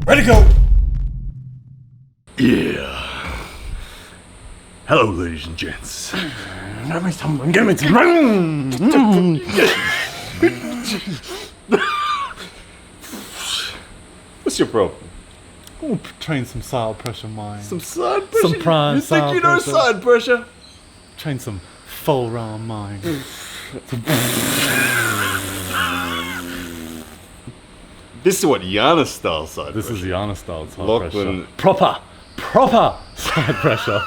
Ready to go! Yeah. Hello, ladies and gents. Give me some. What's your problem? Oh, train some side pressure, mine. Some side pressure? Some prime You think side you know pressure. side pressure? Train some full round, mine. This is what Giannis style side This pressure. is the Anna style side Lachlan. pressure. Proper side pressure.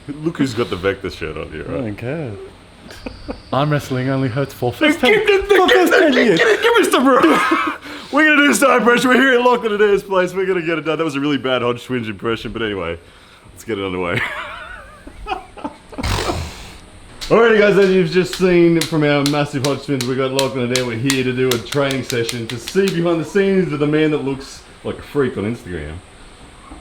Look who's got the Vector shirt on here, I right? don't care. Arm wrestling only hurts for first Give me some room. We're gonna do side pressure. We're here at Lachlan Adair's place. We're gonna get it done. That was a really bad Hodge Twinge impression, but anyway, let's get it underway. Alrighty guys, as you've just seen from our massive Hodge Twins, we got Lachlan Adair. We're here to do a training session to see behind the scenes with a man that looks like a freak on Instagram.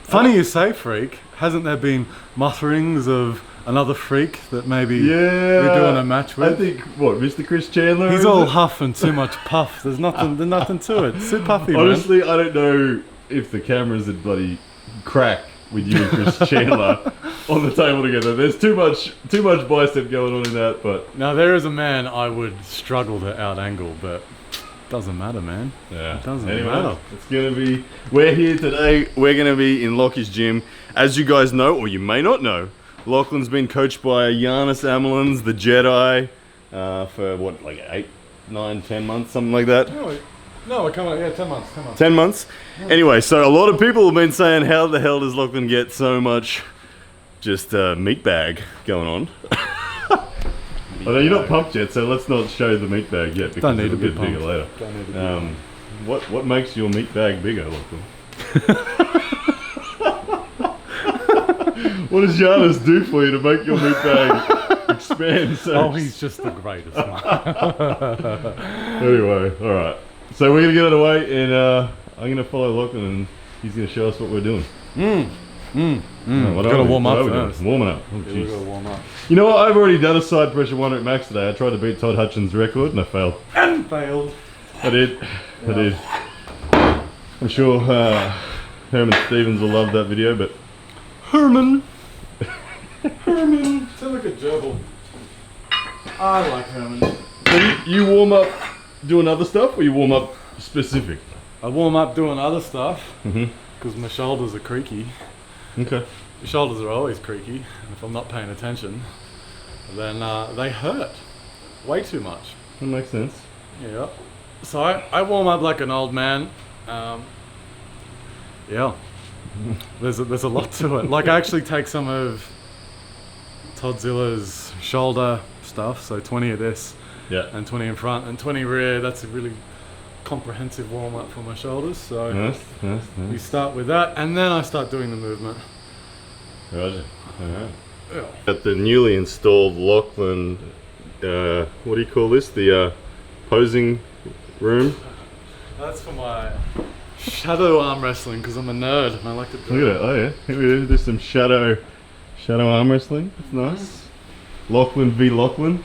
Funny you say freak. Hasn't there been mutterings of another freak that maybe we're doing a match with? I think, what, Mr. Chris Chandler? He's is all it? huff and too much puff. There's nothing to it. It's too puffy, man. Honestly, I don't know if the cameras would bloody crack with you and Chris Chandler on the table together. There's too much bicep going on in that, but Now there is a man I would struggle to out-angle, but doesn't matter, man. yeah. It doesn't Anyway, matter. it's gonna be. We're here today. We're gonna be in Lockie's gym, as you guys know, or you may not know. Lachlan's been coached by Giannis Amelins, the Jedi, for what, like 8, 9, 10 months, something like that. No, we're coming. Yeah, 10 months. 10 months. Anyway, so a lot of people have been saying, how the hell does Lachlan get so much just meat bag going on? I know you're not pumped yet, so let's not show the meat bag yet because Don't need it'll to be get bigger pumped. later. Don't need to be pumped. What makes your meat bag bigger, Lachlan? What does Giannis do for you to make your meat bag expand so? Oh, he's just the greatest, man. Anyway, alright. So we're gonna get it away and I'm gonna follow Lachlan and he's gonna show us what we're doing. Gotta warm up first. Warming up. Oh, Yeah, we jeez. gotta warm up. You know what? I've already done a side pressure 1 rep max today. I tried to beat Todd Hutchins' record and I failed. And failed. I did. I did. I'm sure Herman Stevens will love that video, but Herman. Sounds like a gerbil. I like Herman. so you warm up doing other stuff or you warm up specific? I warm up doing other stuff Mm-hmm. because my shoulders are creaky. Okay. My shoulders are always creaky, and if I'm not paying attention, then they hurt way too much. That makes sense. Yeah. So I warm up like an old man. Yeah. There's a lot to it. Like I actually take some of Toddzilla's shoulder stuff, so 20 of this Yeah. and 20 in front and 20 rear. That's a really comprehensive warm up for my shoulders. So Nice. we start with that, and then I start doing the movement. Roger. Alright. Yeah. At the newly installed Lachlan, what do you call this? The posing room. That's for my shadow arm wrestling because I'm a nerd and I like to do Look at that. Oh yeah. Here we do some shadow arm wrestling. That's nice. Lachlan v Lachlan.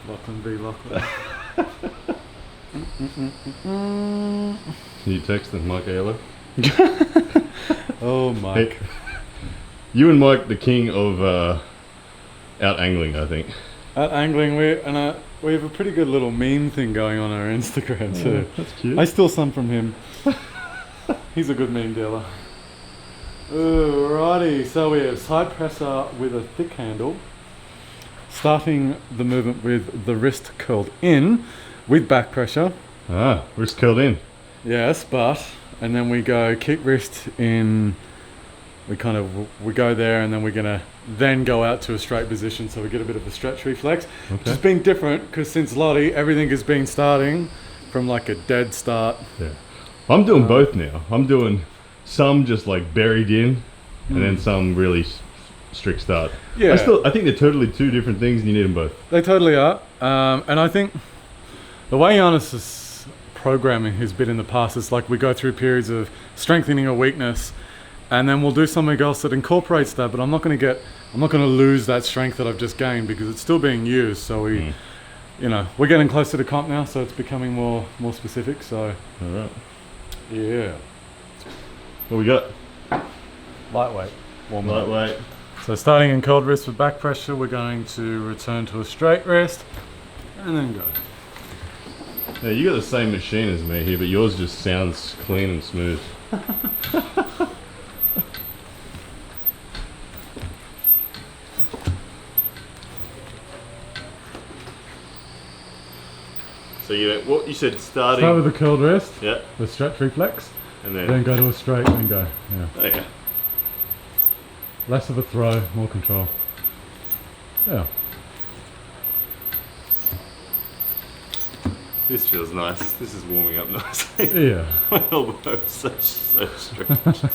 Lachlan v Lachlan. Can you text them, Mike Ayler? Oh, Mike. Hey, you and Mike, the king of out angling, I think. At angling, we have a pretty good little meme thing going on our Instagram too. That's cute. I steal some from him. He's a good meme dealer. Alrighty, so we have side presser with a thick handle. Starting the movement with the wrist curled in with back pressure. Ah, wrist curled in. Yes, and then we go kick wrist in. We go there, and then we're gonna go out to a straight position, so we get a bit of a stretch reflex. Okay. Just being different because since Lottie, everything has been starting from like a dead start. Yeah. I'm doing both now. I'm doing some just like buried in, and then some really strict start. Yeah. I think they're totally two different things, and you need them both. They totally are, and I think the way Giannis's programming has been in the past is like we go through periods of strengthening a weakness. And then we'll do something else that incorporates that, but I'm not going to lose that strength that I've just gained because it's still being used. So we're getting closer to comp now, so it's becoming more specific. So All right. yeah, What we got? Lightweight. Warm up. Lightweight. So starting in curled wrist with back pressure, we're going to return to a straight wrist and then go. Yeah, you got the same machine as me here, but yours just sounds clean and smooth. So what you said starting. Start with the curled wrist. Yeah. The stretch reflex. And Then go to a straight and go. Yeah. Oh yeah. Less of a throw, more control. Yeah. This feels nice. This is warming up nicely. Yeah. My elbow is so stretched.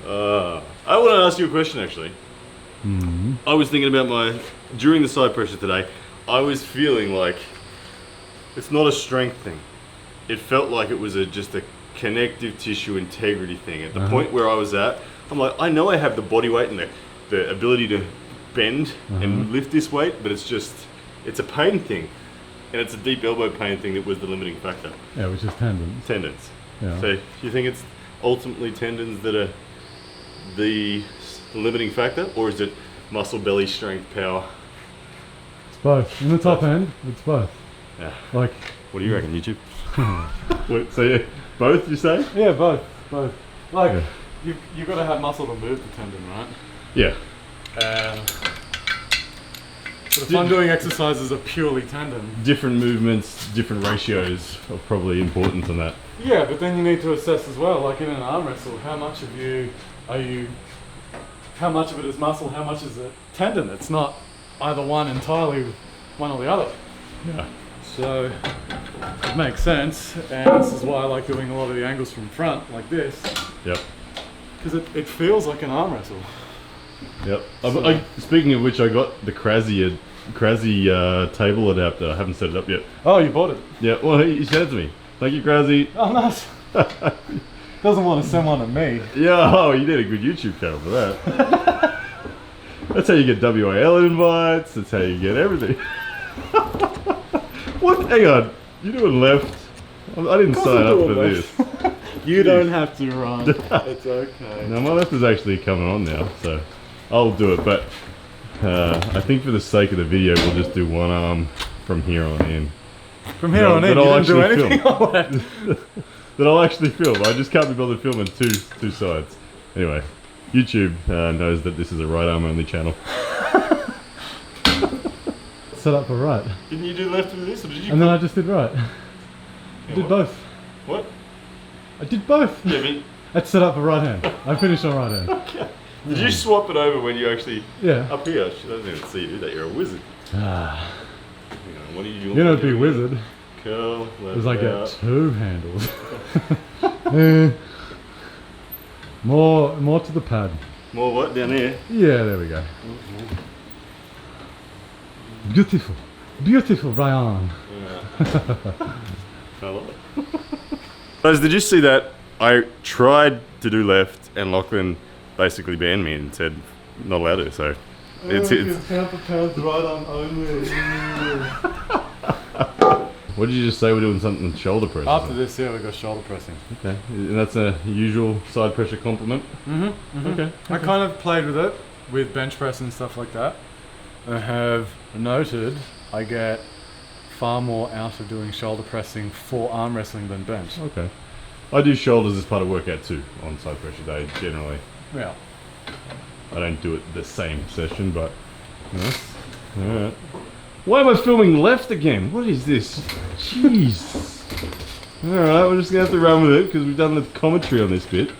I want to ask you a question actually. Mm-hmm. I was thinking about during the side pressure today, I was feeling like it's not a strength thing. It felt like it was just a connective tissue integrity thing. At the point where I was at, I'm like, I know I have the body weight and the ability to bend and lift this weight, but it's a pain thing. And it's a deep elbow pain thing that was the limiting factor. Yeah, which is tendons. Tendons. Yeah. So do you think it's ultimately tendons that are the limiting factor, or is it muscle, belly, strength, power? It's both. In the top end, it's both. Yeah. Like. What do you reckon, YouTube? So yeah, both you say? Yeah, both. Like, you've got to have muscle to move the tendon, right? Yeah. But if I'm doing exercises of purely tendon. Different movements, different ratios are probably important in that. Yeah, but then you need to assess as well, like in an arm wrestle, how much of it is muscle, how much is it tendon? It's not either one entirely, one or the other. Yeah. So it makes sense, and this is why I like doing a lot of the angles from front, like this. Yep. Because it feels like an arm wrestle. Yep. Speaking of which, I got the Crazy table adapter. I haven't set it up yet. Oh, you bought it? Yeah, well, he sent it to me. Thank you, Crazy. Oh, nice. Doesn't want to send one to me. Yeah, oh, you did a good YouTube channel for that. That's how you get WAL invites. That's how you get everything. What? Hang on. You're doing left. I didn't sign up for this. You don't have to run. It's okay. No, my left is actually coming on now, so I'll do it. But I think for the sake of the video, we'll just do one arm from here on in. From here on in, you didn't do anything on that. That I'll actually film. I just can't be bothered filming two sides. Anyway, YouTube knows that this is a right arm only channel. Set up for right. Didn't you do left with this, or did you? And then I just did right. I did both. What? I did both. Yeah, but That's set up for right hand. I finished on right hand. okay. Did you swap it over when you actually? Yeah. Up here, she doesn't even see you do that. You're a wizard. Ah. Hang on, what are you doing? You know, be wizard. Curl. Left, Because I out. get two handles. More to the pad. More what down here? Yeah, there we go. Beautiful, Ryan. I love it. Guys, did you see that? I tried to do left, and Lachlan basically banned me and said not allowed to. So it's pound for pound right arm only. What did you just say? We're doing something shoulder press. After this, yeah, we got shoulder pressing. Okay, and that's a usual side pressure complement. Okay. I kind of played with it with bench press and stuff like that. I have noted I get far more out of doing shoulder pressing for arm wrestling than bench. Okay. I do shoulders as part of workout too on side pressure day generally. Yeah. I don't do it the same session, but yes. Alright. Why am I filming left again? What is this? Jeez. Alright, we're just gonna have to run with it because we've done the commentary on this bit.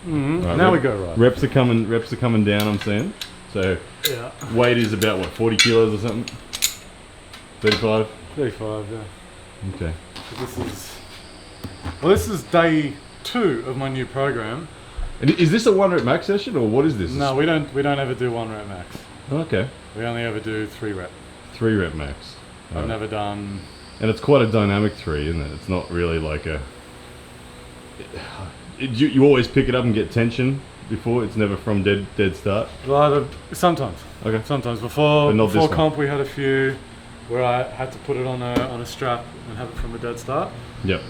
Right, now we go right. Reps are coming down, I'm saying. So Yeah. weight is about what, 40 kilos or something? 35? 35, yeah. Okay. This is day 2 of my new program. And is this a 1 rep max session or what is this? No, we don't ever do 1 rep max. Okay. We only ever do 3 rep. 3 rep max. I've Alright. never done. And it's quite a dynamic 3, isn't it? It's not really like a. You always pick it up and get tension before. It's never from dead start. Sometimes. Okay. Sometimes before But not this one. comp, we had a few where I had to put it on a strap and have it from a dead start. Yep.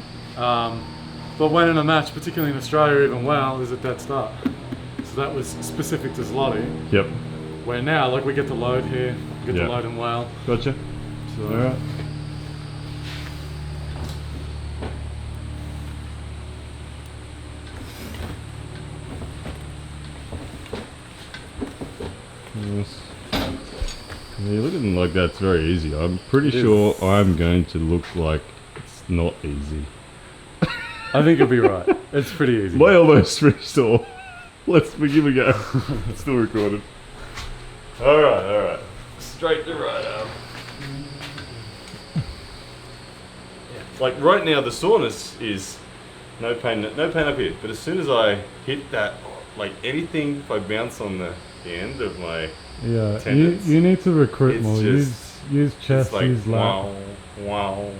But when in a match, particularly in Australia, even well, is a dead start. So that was specific to Zloty. Yep. Where now, like we get the load here, get the load in well. Gotcha. So, All right. Yes. Yeah, you're looking like that's very easy. I'm pretty sure I'm going to look like it's not easy. I think you'll be right. It's pretty easy. My elbow's pretty sore. Let's give a go. It's still recorded. Alright. Straight to right arm. Like right now the soreness is no pain up here. But as soon as I hit that, like anything, if I bounce on the end of my tendons, you need to recruit more. just- Use chest, it's like use lat. wow.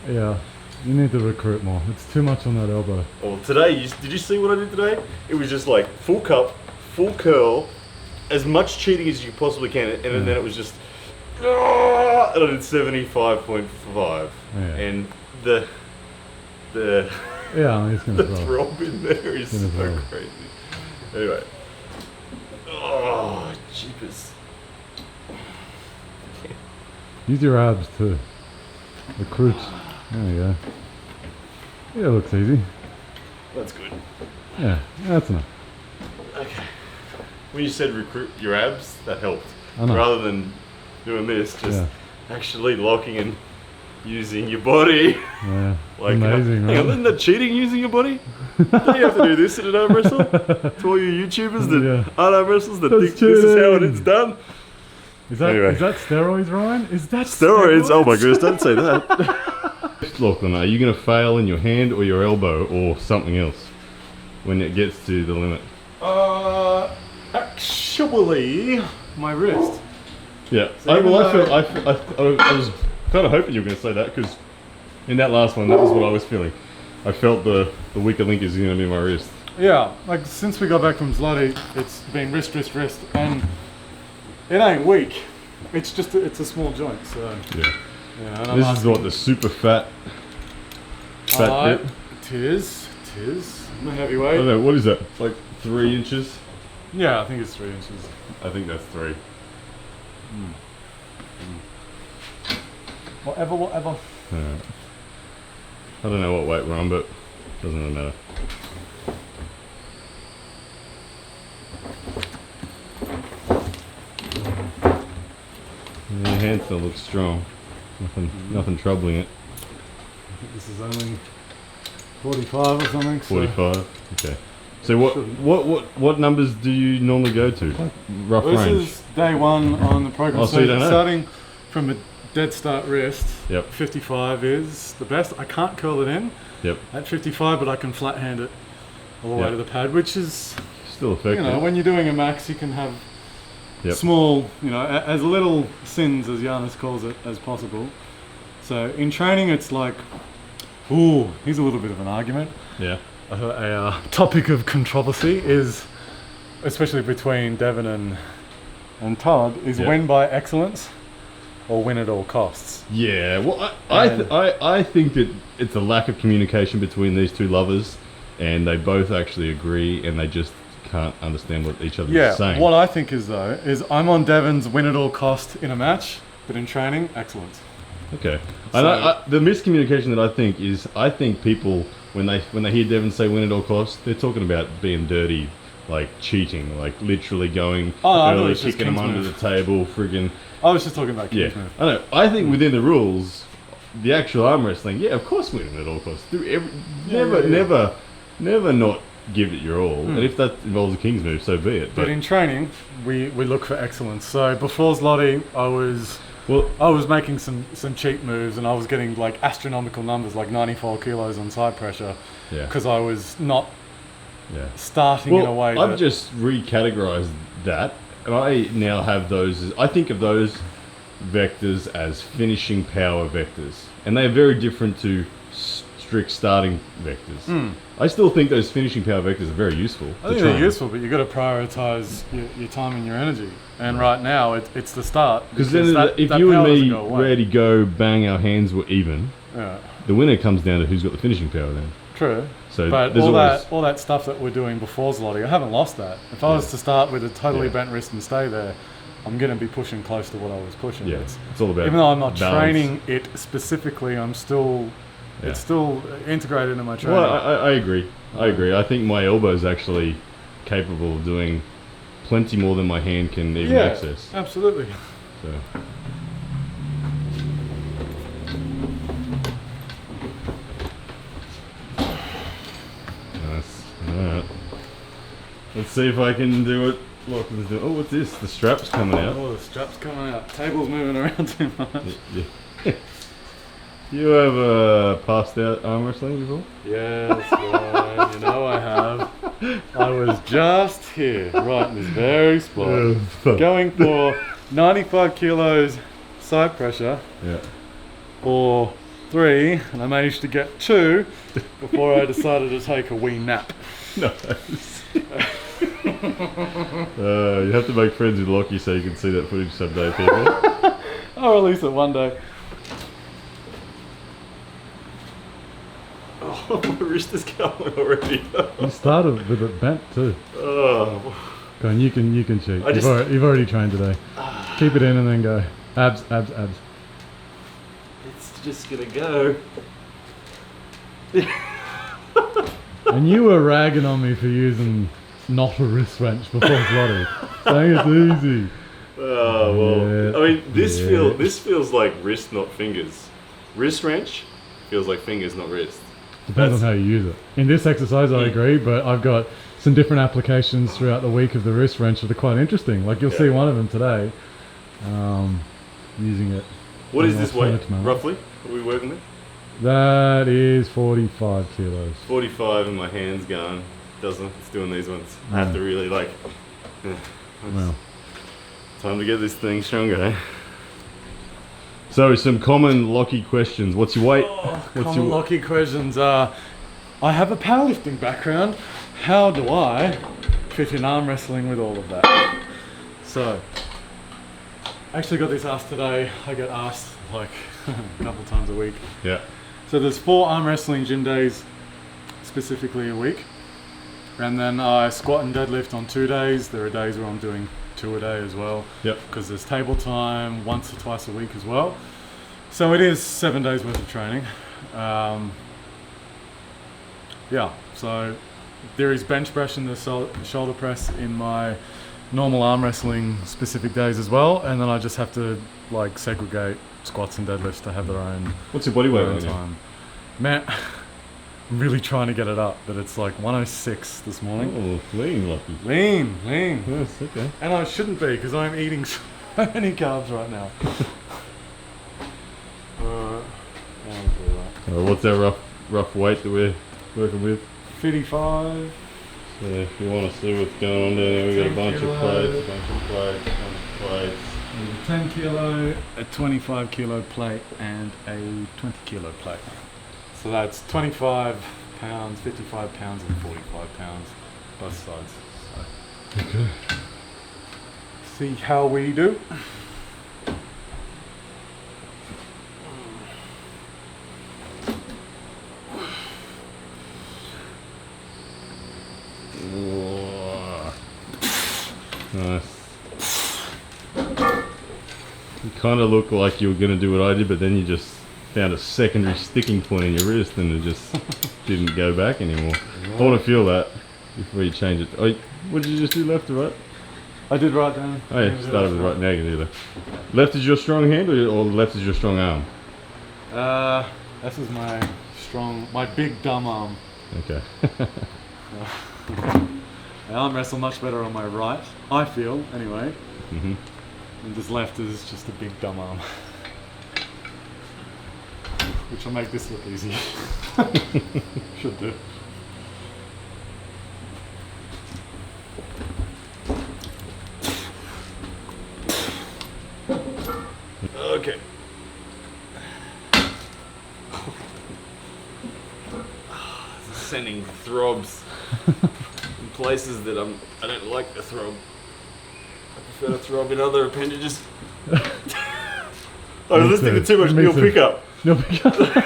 Yeah, you need to recruit more. It's too much on that elbow. Well, today, did you see what I did today? It was just like full cup, full curl, as much cheating as you possibly can, and then it was just, and I did 75.5, and the Yeah, he's gonna the throw. throb in there is so throw. crazy. Anyway, oh jeepers. Use your abs to recruit. There you go. Yeah, it looks easy. That's good. Yeah, that's enough. Okay. When you said recruit your abs, that helped. I know. Rather than doing this, just actually locking and using your body. Yeah, Like, amazing, hang on, right? isn't that cheating using your body? Don't you have to do this in an arm wrestle? To all you YouTubers that aren't arm wrestlers that think this is how it's done. Is that steroids, Ryan? Is that Steroids? Oh my goodness, don't say that. Lachlan, are you going to fail in your hand or your elbow or something else when it gets to the limit? Actually, my wrist. Yeah, So I was kind of hoping you were going to say that because in that last one, that was what I was feeling. I felt the weaker link is going to be my wrist. Yeah, like since we got back from Zloty, it's been wrist, and it ain't weak. It's just it's a small joint, so Yeah. and This is what the super fat bit. Tis. I'm a I heavyweight. don't know, what is that? Like 3 inches? Yeah, I think it's 3 inches. I think that's 3. Whatever. Alright. I don't know what weight we're on, but doesn't really matter. Your hand still looks strong. Nothing troubling it. I think this is only 45 or something. 45. Okay. So what numbers do you normally go to? Rough This range. is day one on the program. Oh, so you don't know. Starting from a dead start wrist, Yep. 55 is the best. I can't curl it in Yep. at 55, but I can flat hand it all the way Yep. to the pad, which is, Still effective. you know, when you're doing a max, you can have Yep. small, you know, as little sins, as Giannis calls it, as possible. So in training, it's like, ooh, here's a little bit of an argument. Yeah. A topic of controversy is, especially between Devon and Todd, is Yep. win by excellence or win at all costs. Yeah. Well, I think that it's a lack of communication between these two lovers, and they both actually agree, and they just can't understand what each other is saying. What I think is though, is I'm on Devon's win at all cost in a match, but in training, excellence. Okay. So- And the miscommunication that I think people when they hear Devon say win at all costs, they're talking about being dirty, like cheating, like literally going I early, thought it's just kicking them King's under move. the table, friggin'. I was just talking about Yeah. King's move. I know. I think within the rules, the actual arm wrestling, yeah, of course win at all costs. Never not give it your all. And if that involves a King's move, so be it. But in training, we look for excellence. So before Zloty, I was making some cheat moves, and I was getting like astronomical numbers, like 94 kilos on side pressure, yeah. because I was not Yeah. starting in a way I've that... just recategorized that, and I now have those. I think of those vectors as finishing power vectors, and they are very different to strict starting vectors. I still think those finishing power vectors are very useful. I think they're useful, but you've got to prioritize your time and your energy. And right now, it's the start. Because then, if that you and power doesn't me go away. ready to go, bang, our hands were even. Yeah. The winner comes down to who's got the finishing power then. True. So But there's always, all that stuff that we're doing before Zloty, I haven't lost that. If I was to start with a totally bent wrist and stay there, I'm going to be pushing close to what I was pushing. yeah, it's all about Even though I'm not balance. training it specifically, I'm still, it's still integrated in my training. Well, I agree. I agree. I think my elbow is actually capable of doing plenty more than my hand can even access. Absolutely. So. Nice. Alright. Let's see if I can do it. Lachlan's doing. Oh, what's this? The strap's coming out. Oh, the strap's coming out. Table's moving around too much. Yeah. You have passed out arm wrestling before? Yes, Ryan, you know I have. I was just here, right in this very spot, going for 95 kilos side pressure, or 3, and I managed to get 2 before I decided to take a wee nap. Nice. You have to make friends with Lockie so you can see that footage someday, people. I'll release it one day. Oh, my wrist is going already. You started with it bent too. Oh. Go on, you can cheat. You've already trained today. Keep it in and then go. Abs, abs, abs. It's just gonna go. And you were ragging on me for using not a wrist wrench before Zloty, saying it's easy. Oh well, Yeah. I mean this feels like wrist, not fingers. Wrist wrench feels like fingers, not wrist. Depends on how you use it. In this exercise, I agree, but I've got some different applications throughout the week of the wrist wrench that are quite interesting. Like you'll see one of them today, using it. What is this weight, roughly? What are we working with? That is 45 kilos. 45 and my hand's going. Doesn't. It's doing these ones. I have to really like... Well. Time to get this thing stronger, eh? So, some common Lockie questions. What's your weight? Common Lockie questions are, I have a powerlifting background. How do I fit in arm wrestling with all of that? So, I actually got this asked today. I get asked like a couple times a week. Yeah. So there's 4 arm wrestling gym days specifically a week. And then I squat and deadlift on 2 days. There are days where I'm doing 2 a day as well. Yep. Because there's table time once or twice a week as well. So it is 7 days worth of training. Yeah, so there is bench press and the shoulder press in my normal arm wrestling specific days as well. And then I just have to like segregate squats and deadlifts to have their own. What's your body weight own right now? time. Man, I'm really trying to get it up, but it's like 106 this morning. Oh, lean, Lockie. Lean. Yes, okay. And I shouldn't be because I'm eating so many carbs right now. What's our rough weight that we're working with? 55. So if you want to see what's going on down there, we've got a bunch of plates, 10 kilo, a 25 kilo plate, and a 20 kilo plate. So that's 25 pounds, 55 pounds, and 45 pounds, both sides. So. Okay. See how we do. Nice. You kind of look like you were going to do what I did, but then you just found a secondary sticking point in your wrist and it just didn't go back anymore. I want to feel that before you change it. Oh, what did you just do, left or right? I did right down. Oh yeah, started with right, now you can do left. Left is your strong hand or left is your strong arm? This is my big dumb arm. Okay. I arm wrestle much better on my right, I feel, anyway. Mm-hmm. And this left is just a big dumb arm. Which will make this look easy. Should do. Okay. Sending throbs in places that I don't like to throb. I prefer to throb in other appendages. I was listening to too much Neil Pickup. Neil Pickup.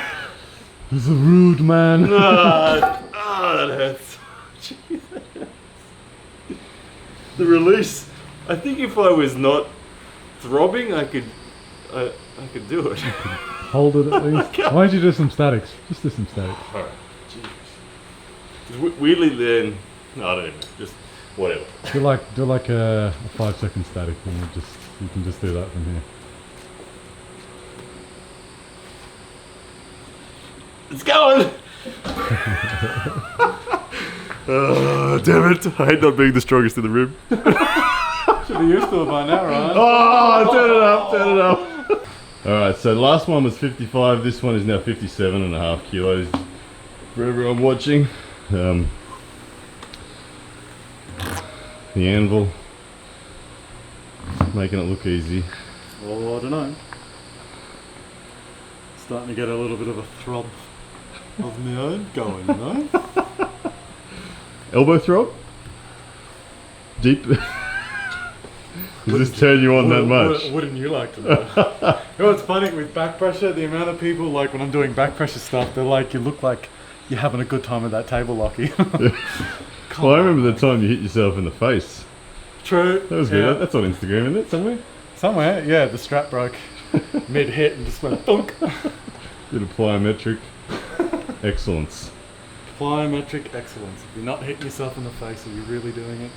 He's a rude man. That hurts. Jesus. The release. I think if I was not throbbing, I could do it. Hold it at least. Why don't you do some statics? Just do some statics. Alright. Jesus. Weirdly then, no, I don't know. Just whatever. Do like a 5-second static, and you can just do that from here. It's going! Damn it. I hate not being the strongest in the room. Should be used to it by now, right? Oh, turn it up. Alright, so the last one was 55. This one is now 57.5 kilos. For everyone watching. The anvil. Making it look easy. Oh, I don't know. Starting to get a little bit of a throb of my own going, you know? Elbow throb? Deep? Does this turn you on that much? Wouldn't you like to know? You know what's funny with back pressure? The amount of people, like when I'm doing back pressure stuff, they're like, you look like you're having a good time at that table, Lockie. Well, I remember the time you hit yourself in the face. True. That was good. That's on Instagram, isn't it? Somewhere? Somewhere, yeah. The strap broke mid-hit and just went thunk. Bit of plyometric excellence. Plyometric excellence. If you're not hitting yourself in the face, are you really doing it?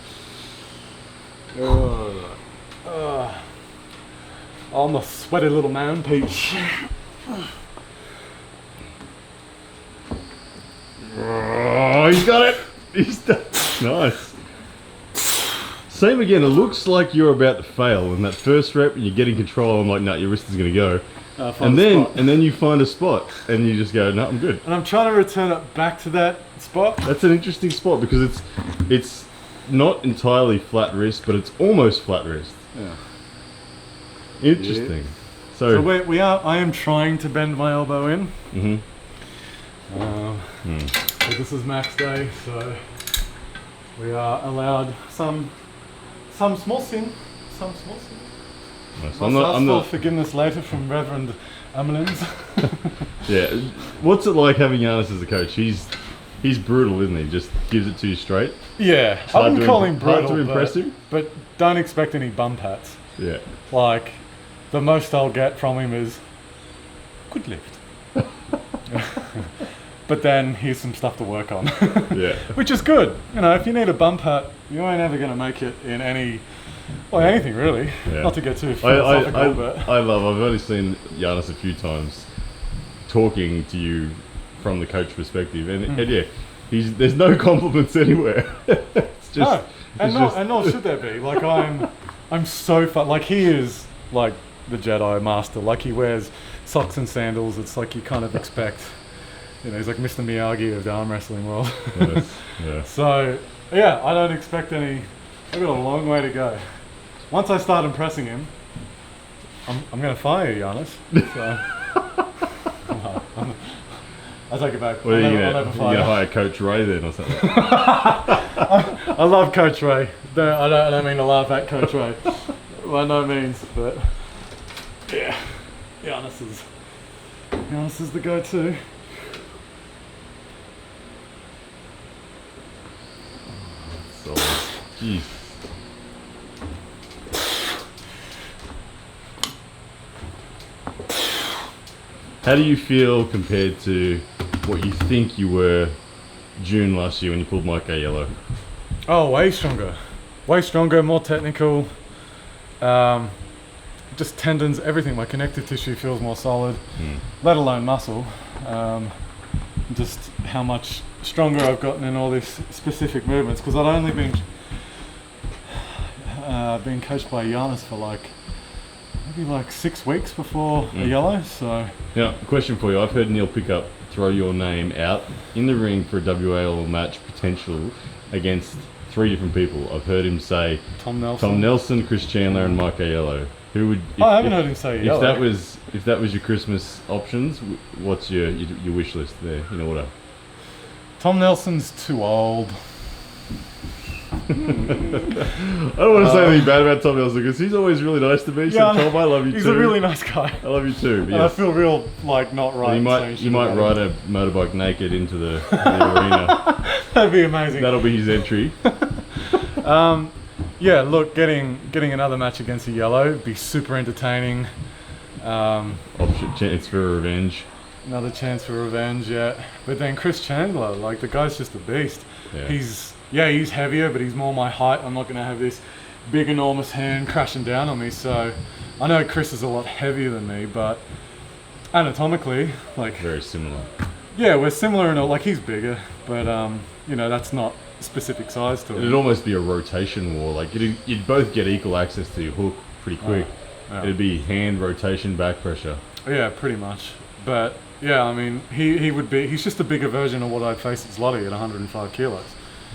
Oh, I'm a sweaty little man, Peach. Oh, he's got it! He's done. Nice. Same again, it looks like you're about to fail in that first rep and you're getting control. I'm like, no, your wrist is going to go. And then you find a spot and you just go, no, I'm good. And I'm trying to return it back to that spot. That's an interesting spot because it's not entirely flat wrist, but it's almost flat wrist. Yeah. Interesting. Yeah. So I am trying to bend my elbow in. Mm-hmm. So this is max day, so we are allowed some small sin. Nice. I'm not forgiveness later from Reverend Amelins. Yeah. What's it like having Giannis as a coach? He's brutal, isn't he? Just gives it to you straight. Yeah, I wouldn't call him brutal, hard to impress him. But don't expect any bum pats. Yeah. Like, the most I'll get from him is good lift. But then here's some stuff to work on. Yeah. Which is good. You know, if you need a bum pat, you ain't ever going to make it in anything really. Yeah. Not to get too philosophical, but I've only seen Giannis a few times talking to you from the coach perspective, and yeah, there's no compliments anywhere. It's just, and nor should there be. Like I'm so fun. Like he is like the Jedi master. Like he wears socks and sandals. It's like you kind of expect. You know, he's like Mr. Miyagi of the arm wrestling world. Yes, yeah. So yeah, I don't expect any. I've got a long way to go. Once I start impressing him, I'm going to fire you, Giannis. So, I take it back. Well, you're going to hire Coach Ray then or something? I love Coach Ray. I don't mean to laugh at Coach Ray. By no means, but yeah, Giannis is the go-to. So, jeez. How do you feel compared to what you think you were June last year when you pulled Mike A. Yellow? Oh, way stronger, more technical. Just tendons, everything. My connective tissue feels more solid, let alone muscle. Just how much stronger I've gotten in all these specific movements, because I'd only been coached by Giannis for maybe 6 weeks before a yellow. So now, question for you. I've heard Neil Pickup throw your name out in the ring for a WAL match potential against 3 different people. I've heard him say Tom Nelson, Chris Chandler, and Mike A. Yellow. Who would? I haven't heard him say Yellow. If that was your Christmas options, what's your wish list there in order? Tom Nelson's too old. don't want to say anything bad about Tom Nelson because he's always really nice to me. So Tom, I love you too. He's a really nice guy. I love you too. And I feel real like not right. You might ride a motorbike naked into the arena. That'd be amazing. That'll be his entry. Yeah, look, getting another match against a yellow would be super entertaining. Chance for revenge. Another chance for revenge, yeah. But then Chris Chandler, like the guy's just a beast. Yeah. He's heavier, but he's more my height. I'm not going to have this big, enormous hand crashing down on me. So I know Chris is a lot heavier than me, but anatomically, like Very similar. yeah, we're similar in like he's bigger, but that's not specific size to him. It'd almost be a rotation war. Like you'd both get equal access to your hook pretty quick. Yeah. It'd be hand rotation, back pressure. Yeah, pretty much. But yeah, I mean, he's just a bigger version of what I'd face at Zloty at 105 kilos.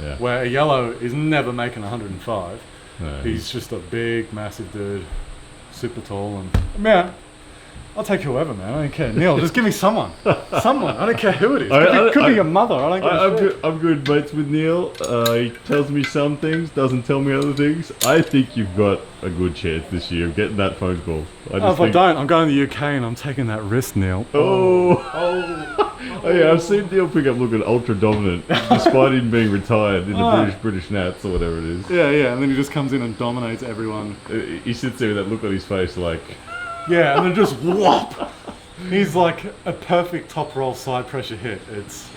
Yeah. Where a yellow is never making 105. No, He's just a big, massive dude, super tall, and man, I'll take whoever, man. I don't care. Neil, just give me someone. Someone. I don't care who it is. Could be your mother. I don't give a shit. I'm good mates with Neil. He tells me some things, doesn't tell me other things. I think you've got a good chance this year of getting that phone call. If I don't, I'm going to the UK and I'm taking that risk, Neil. Oh yeah, I've seen Neil pick up looking ultra dominant, despite him being retired in the British Nats or whatever it is. Yeah, and then he just comes in and dominates everyone. He sits there with that look on his face like... Yeah, and then just whop! He's like a perfect top roll side pressure hit. It's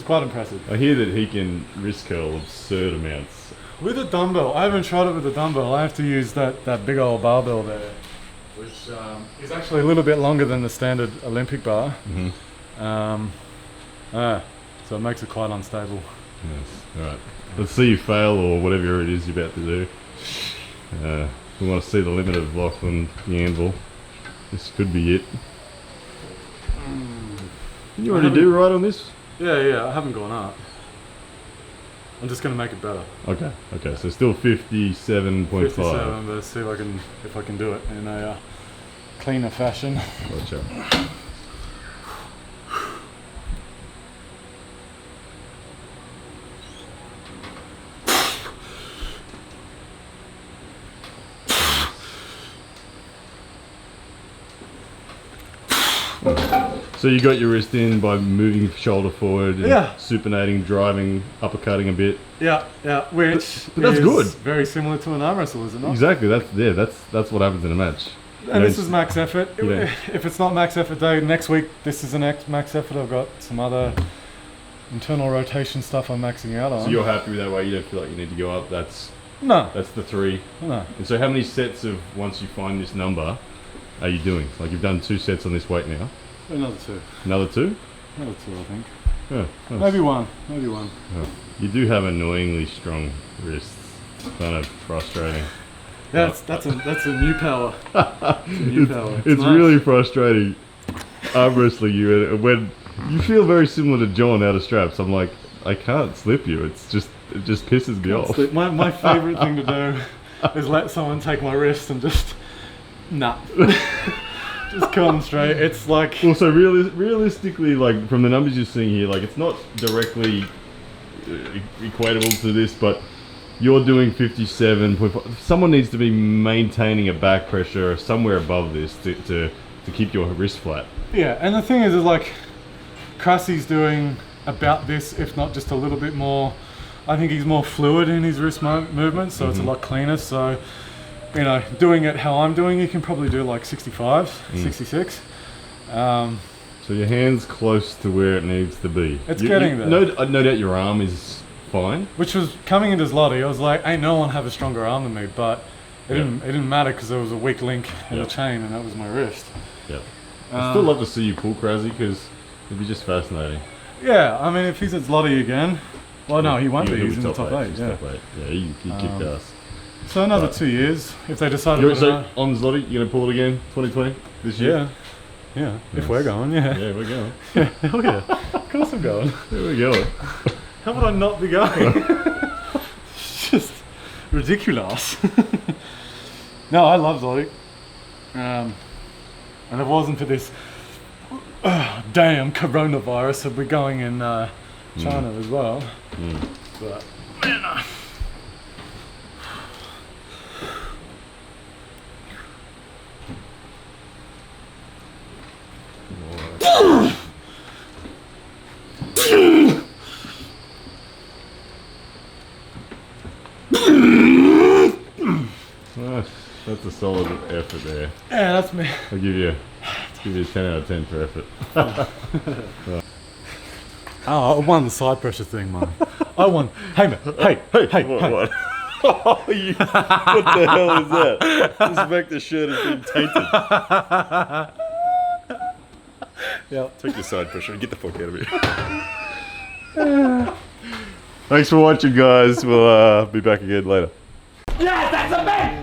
quite impressive. I hear that he can wrist curl absurd amounts. With a dumbbell, I haven't tried it with a dumbbell. I have to use that big old barbell there, which is actually a little bit longer than the standard Olympic bar. So it makes it quite unstable. Yes. All right. Let's see you fail or whatever it is you're about to do. We want to see the limit of Lachlan the anvil. This could be it. Can you already do right on this? Yeah, I haven't gone up. I'm just going to make it better. Okay, so still 57.5. 57, but let's see if I can do it in a cleaner fashion. Gotcha. So you got your wrist in by moving shoulder forward and supinating, driving, uppercutting a bit. Yeah, which but that's is good. Very similar to an arm wrestle, is it not? Exactly. That's what happens in a match. And this is max effort. If it's not max effort day, next week this is the next max effort. I've got some other internal rotation stuff I'm maxing out on. So you're happy with that way? You don't feel like you need to go up? That's the 3. No. And so how many sets of once you find this number are you doing? Like you've done 2 sets on this weight now. Another 2. Another 2? Another 2, I think. Yeah, nice. Maybe one. Oh. You do have annoyingly strong wrists. It's kind of frustrating. Yeah, that's a new power. It's nice. Really frustrating arm wrestling you when you feel very similar to John out of straps. I'm like, I can't slip you. It just pisses me off. My favourite thing to do is let someone take my wrist and just just come straight. It's like... Well, so realistically, like, from the numbers you're seeing here, like, it's not directly equatable to this, but you're doing 57.5. Someone needs to be maintaining a back pressure somewhere above this to keep your wrist flat. Yeah, and the thing is like, Crassie's doing about this, if not just a little bit more. I think he's more fluid in his wrist movement, so it's a lot cleaner. So, doing it how I'm doing, you can probably do like 65, 66. So your hand's close to where it needs to be. It's getting there. No doubt your arm is fine. Which was coming into Zloty, I was like, ain't no one have a stronger arm than me, but it didn't matter because there was a weak link in the chain, and that was my wrist. Yep. I'd still love to see you pull Krasny because it'd be just fascinating. Yeah, I mean, if he's at Zloty again, well, no, he won't be. He's in the top 8. Yeah, he kicked ass. So another 2 years, if they decide to... So on Zloty, you're going to pull it again, 2020, this year? Yeah, nice. If we're going, yeah. Yeah, we're going. Yeah, hell yeah. Of course I'm going. There we go. How would I not be going? It's just ridiculous. No, I love Zloty. And if it wasn't for this damn coronavirus, I'd be going in China as well. But man, That's a solid effort there. Yeah, that's me. I'll give you a 10 out of 10 for effort. Oh, I won the side pressure thing, man. I won. Hey, man. Hey. What? Oh, what the hell is that? This Vector shirt has been tainted. Yeah. Take your side pressure and get the fuck out of here. Thanks for watching, guys. We'll be back again later. Yes, that's a man!